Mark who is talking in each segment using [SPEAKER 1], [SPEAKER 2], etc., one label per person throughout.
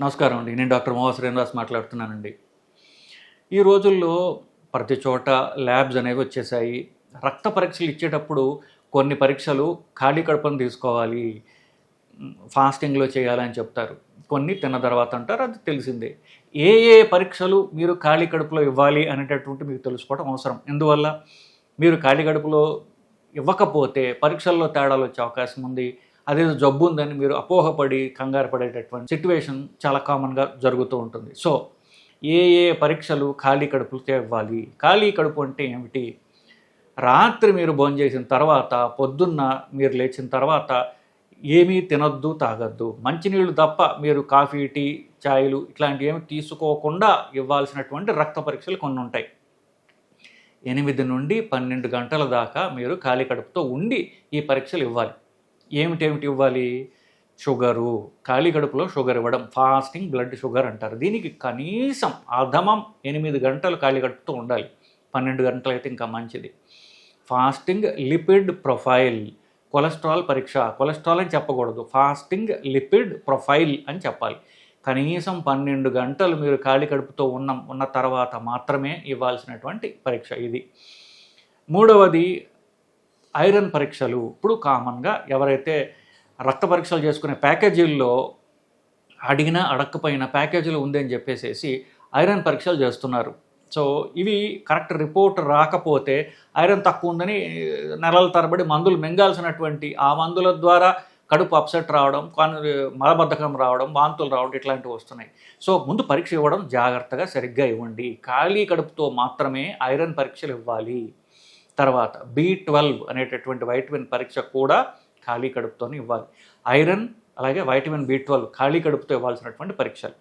[SPEAKER 1] నమస్కారం అండి. నేను డాక్టర్ మోహ శ్రీనివాస్ మాట్లాడుతున్నానండి. ఈ రోజుల్లో ప్రతి చోట ల్యాబ్స్ అనేవి వచ్చేసాయి. రక్త పరీక్షలు ఇచ్చేటప్పుడు కొన్ని పరీక్షలు ఖాళీ కడుపున తీసుకోవాలి, ఫాస్టింగ్లో చేయాలని చెప్తారు. కొన్ని తిన్న తర్వాత అంటారు, అది తెలిసిందే. ఏ ఏ పరీక్షలు మీరు ఖాళీ కడుపులో ఇవ్వాలి అనేటటువంటి మీకు తెలుసుకోవడం అవసరం. ఎందువల్ల మీరు ఖాళీ కడుపులో ఇవ్వకపోతే పరీక్షల్లో తేడాలు వచ్చే అవకాశం ఉంది. అదేదో జబ్బు ఉందని మీరు అపోహపడి కంగారు పడేటటువంటి సిట్యువేషన్ చాలా కామన్గా జరుగుతూ ఉంటుంది. సో ఏ ఏ పరీక్షలు ఖాళీ కడుపులతో ఇవ్వాలి? ఖాళీ కడుపు అంటే ఏమిటి? రాత్రి మీరు భోంచేసిన తర్వాత, పొద్దున్న మీరు లేచిన తర్వాత ఏమీ తినొద్దు, తాగొద్దు. మంచినీళ్ళు తప్ప మీరు కాఫీ, టీ, ఛాయలు ఇట్లాంటివి ఏమి తీసుకోకుండా ఇవ్వాల్సినటువంటి రక్త పరీక్షలు కొన్ని ఉంటాయి. 8 నుండి 12 గంటల దాకా మీరు ఖాళీ కడుపుతో ఉండి ఈ పరీక్షలు ఇవ్వాలి. ఏమిటేమిటి ఇవ్వాలి? షుగరు, ఖాళీ కడుపులో షుగర్ ఇవ్వడం, ఫాస్టింగ్ బ్లడ్ షుగర్ అంటారు. దీనికి కనీసం అధమం 8 గంటలు ఖాళీ కడుపుతో ఉండాలి. 12 గంటలు అయితే ఇంకా మంచిది. ఫాస్టింగ్ లిపిడ్ ప్రొఫైల్, కొలెస్ట్రాల్ పరీక్ష. కొలెస్ట్రాల్ అని చెప్పకూడదు, ఫాస్టింగ్ లిపిడ్ ప్రొఫైల్ అని చెప్పాలి. కనీసం 12 గంటలు మీరు ఖాళీ కడుపుతో ఉన్న తర్వాత మాత్రమే ఇవ్వాల్సినటువంటి పరీక్ష ఇది. మూడవది ఐరన్ పరీక్షలు. ఇప్పుడు కామన్గా ఎవరైతే రక్త పరీక్షలు చేసుకునే ప్యాకేజీల్లో అడిగినా అడగకపోయినా ప్యాకేజీలో ఉందని చెప్పేసి ఐరన్ పరీక్షలు చేస్తున్నారు. సో ఇవి కరెక్ట్ రిపోర్ట్ రాకపోతే ఐరన్ తక్కువ ఉందని నెలల తరబడి మందులు మింగాల్సినటువంటి ఆ మందుల ద్వారా కడుపు అప్సెట్ రావడం, మలబద్ధకం రావడం, వాంతులు రావడం ఇట్లాంటివి వస్తున్నాయి. సో ముందు పరీక్ష ఇవ్వడం జాగ్రత్తగా సరిగ్గా ఇవ్వండి. ఖాళీ కడుపుతో మాత్రమే ఐరన్ పరీక్షలు ఇవ్వాలి. తర్వాత B12 అనేటటువంటి వైటమిన్ పరీక్ష కూడా ఖాళీ కడుపుతోనే ఇవ్వాలి. ఐరన్ అలాగే వైటమిన్ B12 ఖాళీ కడుపుతో ఇవ్వాల్సినటువంటి పరీక్షలు.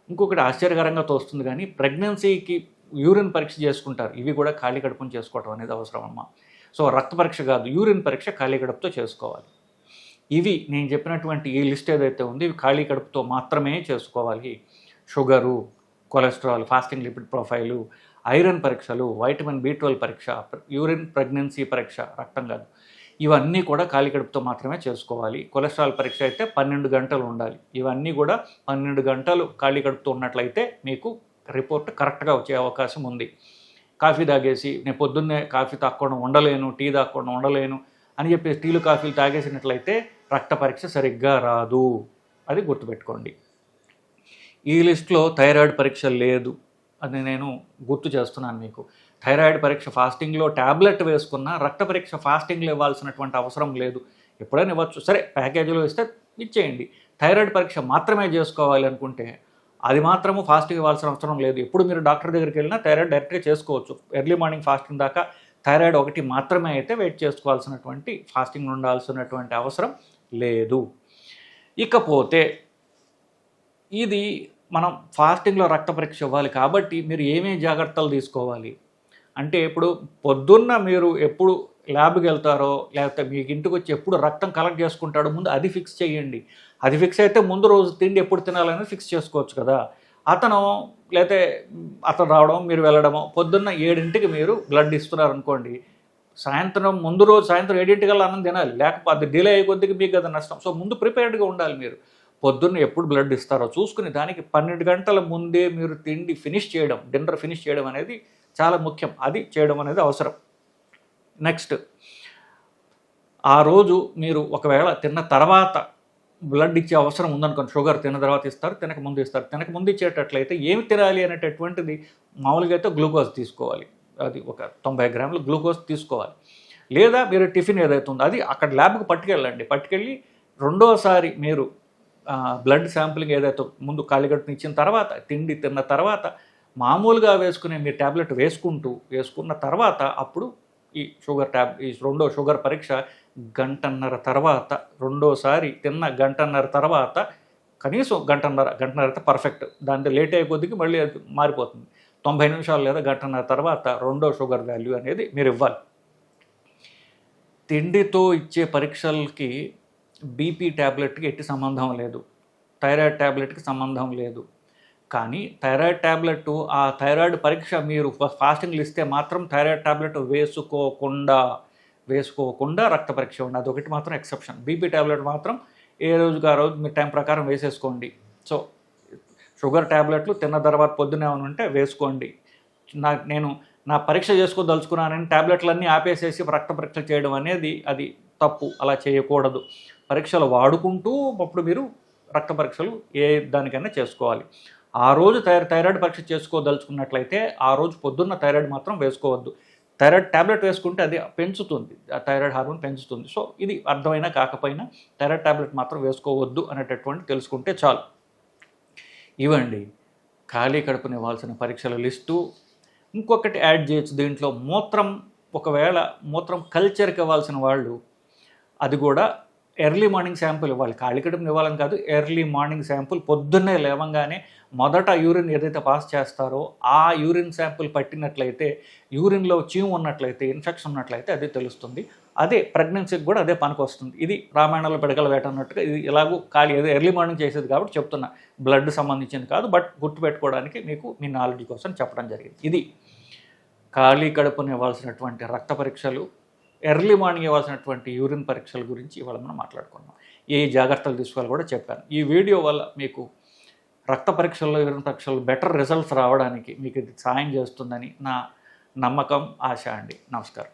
[SPEAKER 1] ఇంకొకటి ఆశ్చర్యకరంగా తోస్తుంది, కానీ ప్రెగ్నెన్సీకి యూరిన్ పరీక్ష చేసుకుంటారు. ఇవి కూడా ఖాళీ కడుపుని చేసుకోవడం అనేది అవసరం అమ్మ. సో రక్త పరీక్ష కాదు, యూరిన్ పరీక్ష ఖాళీ కడుపుతో చేసుకోవాలి. ఇవి నేను చెప్పినటువంటి ఈ లిస్ట్ ఏదైతే ఉంది ఇవి ఖాళీ కడుపుతో మాత్రమే చేసుకోవాలి. Sugar, cholesterol, fasting lipid profile, iron పరీక్షలు, వైటమిన్ B12 పరీక్ష, యూరిన్ ప్రెగ్నెన్సీ పరీక్ష, రక్తం కాదు, ఇవన్నీ కూడా ఖాళీ కడుపుతో మాత్రమే చేసుకోవాలి. కొలెస్ట్రాల్ పరీక్ష అయితే 12 గంటలు ఉండాలి. ఇవన్నీ కూడా 12 గంటలు ఖాళీ కడుపుతో ఉన్నట్లయితే మీకు రిపోర్ట్ కరెక్ట్గా వచ్చే అవకాశం ఉంది. కాఫీ తాగేసి నేను పొద్దున్నే కాఫీ తాగకుండా ఉండలేను, టీ తాగకుండా ఉండలేను అని చెప్పేసి టీలు కాఫీలు తాగేసినట్లయితే రక్త పరీక్ష సరిగ్గా రాదు. అది గుర్తుపెట్టుకోండి. ఈ లిస్టులో థైరాయిడ్ పరీక్ష లేదు, అది నేను గుర్తు చేస్తున్నాను మీకు. థైరాయిడ్ పరీక్ష ఫాస్టింగ్లో ట్యాబ్లెట్ వేసుకున్నా రక్త పరీక్ష ఫాస్టింగ్లో ఇవ్వాల్సినటువంటి అవసరం లేదు. ఎప్పుడైనా ఇవ్వచ్చు, సరే ప్యాకేజీలో ఇస్తే ఇచ్చేయండి. థైరాయిడ్ పరీక్ష మాత్రమే చేసుకోవాలి అనుకుంటే అది మాత్రము ఫాస్టింగ్ ఇవ్వాల్సిన అవసరం లేదు. ఎప్పుడు మీరు డాక్టర్ దగ్గరికి వెళ్ళినా థైరాయిడ్ డైరెక్ట్గా చేసుకోవచ్చు. ఎర్లీ మార్నింగ్ ఫాస్టింగ్ దాకా థైరాయిడ్ ఒకటి మాత్రమే అయితే వెయిట్ చేసుకోవాల్సినటువంటి, ఫాస్టింగ్ ఉండాల్సినటువంటి అవసరం లేదు. ఇకపోతే ఇది మనం ఫాస్టింగ్లో రక్త పరీక్ష ఇవ్వాలి కాబట్టి మీరు ఏమేమి జాగ్రత్తలు తీసుకోవాలి అంటే, ఇప్పుడు పొద్దున్న మీరు ఎప్పుడు ల్యాబ్కి వెళ్తారో లేకపోతే మీకు ఇంటికి వచ్చి ఎప్పుడు రక్తం కలెక్ట్ చేసుకుంటాడో ముందు అది ఫిక్స్ చేయండి. అది ఫిక్స్ అయితే ముందు రోజు తిండి ఎప్పుడు తినాలని ఫిక్స్ చేసుకోవచ్చు కదా. లేకపోతే అతను రావడం, మీరు వెళ్ళడము, పొద్దున్న 7ంటికి మీరు బ్లడ్ ఇస్తున్నారు అనుకోండి, సాయంత్రం ముందు రోజు సాయంత్రం 7ంటికల్లా అన్నం తినాలి, లేకపోతే అది డిలే అయ్యే కొద్దికి మీకు కదా నష్టం. సో ముందు ప్రిపేర్డ్గా ఉండాలి. మీరు పొద్దున్న ఎప్పుడు బ్లడ్ ఇస్తారో చూసుకుని దానికి 12 గంటల ముందే మీరు తిండి ఫినిష్ చేయడం, డిన్నర్ ఫినిష్ చేయడం అనేది చాలా ముఖ్యం. అది చేయడం అనేది అవసరం. నెక్స్ట్, ఆ రోజు మీరు ఒకవేళ తిన్న తర్వాత బ్లడ్ ఇచ్చే అవసరం ఉందనుకోండి, షుగర్ తిన్న తర్వాత ఇస్తారు, తినక ముందు ఇస్తారు. తినక ముందు ఇచ్చేటట్లయితే ఏమి తినాలి అనేటటువంటిది మామూలుగా అయితే గ్లూకోజ్ తీసుకోవాలి. అది ఒక 90 గ్రాముల గ్లూకోజ్ తీసుకోవాలి. లేదా మీరు టిఫిన్ ఏదైతే ఉందో అది అక్కడ ల్యాబ్కి పట్టుకెళ్ళి రెండోసారి మీరు బ్లడ్ శాంపులింగ్ ఏదైతే ముందు ఖాళీ కడుపుని ఇచ్చిన తర్వాత, తిండి తిన్న తర్వాత మామూలుగా వేసుకునే మీరు ట్యాబ్లెట్ వేసుకున్న తర్వాత అప్పుడు ఈ రెండో షుగర్ పరీక్ష గంటన్నర తర్వాత, రెండోసారి తిన్న గంటన్నర తర్వాత, కనీసం గంటన్నర అయితే పర్ఫెక్ట్. దాంతో లేట్ అయ్యే కొద్దికి మళ్ళీ అది మారిపోతుంది. 90 నిమిషాలు లేదా గంటన్నర తర్వాత రెండో షుగర్ వాల్యూ అనేది మీరు ఇవ్వాలి. తిండితో ఇచ్చే పరీక్షలకి బీపీ ట్యాబ్లెట్కి ఎట్టి సంబంధం లేదు, థైరాయిడ్ ట్యాబ్లెట్కి సంబంధం లేదు. కానీ థైరాయిడ్ ట్యాబ్లెట్, ఆ థైరాయిడ్ పరీక్ష మీరు ఫాస్టింగ్లు ఇస్తే మాత్రం థైరాయిడ్ ట్యాబ్లెట్ వేసుకోకుండా రక్త పరీక్ష ఉండి, అదొకటి మాత్రం ఎక్సెప్షన్. బీపీ ట్యాబ్లెట్ మాత్రం ఏ రోజుకి ఆ రోజు మీ టైం ప్రకారం వేసేసుకోండి. సో షుగర్ ట్యాబ్లెట్లు తిన్న తర్వాత పొద్దున ఏమైనా ఉంటే వేసుకోండి. నేను నా పరీక్ష చేసుకోదలుచుకున్నానని ట్యాబ్లెట్లన్నీ ఆపేసేసి రక్త పరీక్ష చేయడం అనేది అది తప్పు. అలా చేయకూడదు. పరీక్షలు వాడుకుంటూ అప్పుడు మీరు రక్త పరీక్షలు ఏ దానికైనా చేసుకోవాలి. ఆ రోజు థైరాయిడ్ పరీక్ష చేసుకోదలుచుకున్నట్లయితే ఆ రోజు పొద్దున్న థైరాయిడ్ మాత్రం వేసుకోవద్దు. థైరాయిడ్ ట్యాబ్లెట్ వేసుకుంటే అది పెంచుతుంది, ఆ థైరాయిడ్ హార్మోన్ పెంచుతుంది. సో ఇది అర్థమైనా కాకపోయినా థైరాయిడ్ ట్యాబ్లెట్ మాత్రం వేసుకోవద్దు అనేటటువంటి తెలుసుకుంటే చాలు. ఇవ్వండి ఖాళీ కడుపుని ఇవ్వాల్సిన పరీక్షల లిస్టు. ఇంకొకటి యాడ్ చేయొచ్చు దీంట్లో, మూత్రం. ఒకవేళ మూత్రం కల్చర్కి ఇవ్వాల్సిన వాళ్ళు అది కూడా ఎర్లీ మార్నింగ్ శాంపుల్ ఇవ్వాలి. ఖాళీ కడుపుని ఇవ్వాలని కాదు, ఎర్లీ మార్నింగ్ శాంపుల్ పొద్దున్నే లేవంగానే మొదట యూరిన్ ఏదైతే పాస్ చేస్తారో ఆ యూరిన్ శాంపుల్ పట్టినట్లయితే, యూరిన్లో చీము ఉన్నట్లయితే, ఇన్ఫెక్షన్ ఉన్నట్లయితే అది తెలుస్తుంది. అదే ప్రెగ్నెన్సీకి కూడా అదే పనికి వస్తుంది. ఇది రామాయణంలో పిడకల వేట అన్నట్టుగా ఇది ఎలాగూ ఖాళీ ఏదో ఎర్లీ మార్నింగ్ చేసేది కాబట్టి చెప్తున్నా. బ్లడ్ సంబంధించింది కాదు, బట్ గుర్తుపెట్టుకోవడానికి మీకు మీ నాలెడ్జ్ కోసం చెప్పడం జరిగింది. ఇది ఖాళీ కడుపుని ఇవ్వాల్సినటువంటి రక్త పరీక్షలు, ఎర్లీ మార్నింగ్ ఇవ్వాల్సినటువంటి యూరిన్ పరీక్షల గురించి ఇవాళ మనం మాట్లాడుకున్నాం. ఏ జాగ్రత్తలు తీసుకోవాలో కూడా చెప్పాను. ఈ వీడియో వల్ల మీకు రక్త పరీక్షల్లో, యూరిన్ పరీక్షల్లో బెటర్ రిజల్ట్స్ రావడానికి మీకు ఇది సాయం చేస్తుందని నా నమ్మకం, ఆశ అండి. నమస్కారం.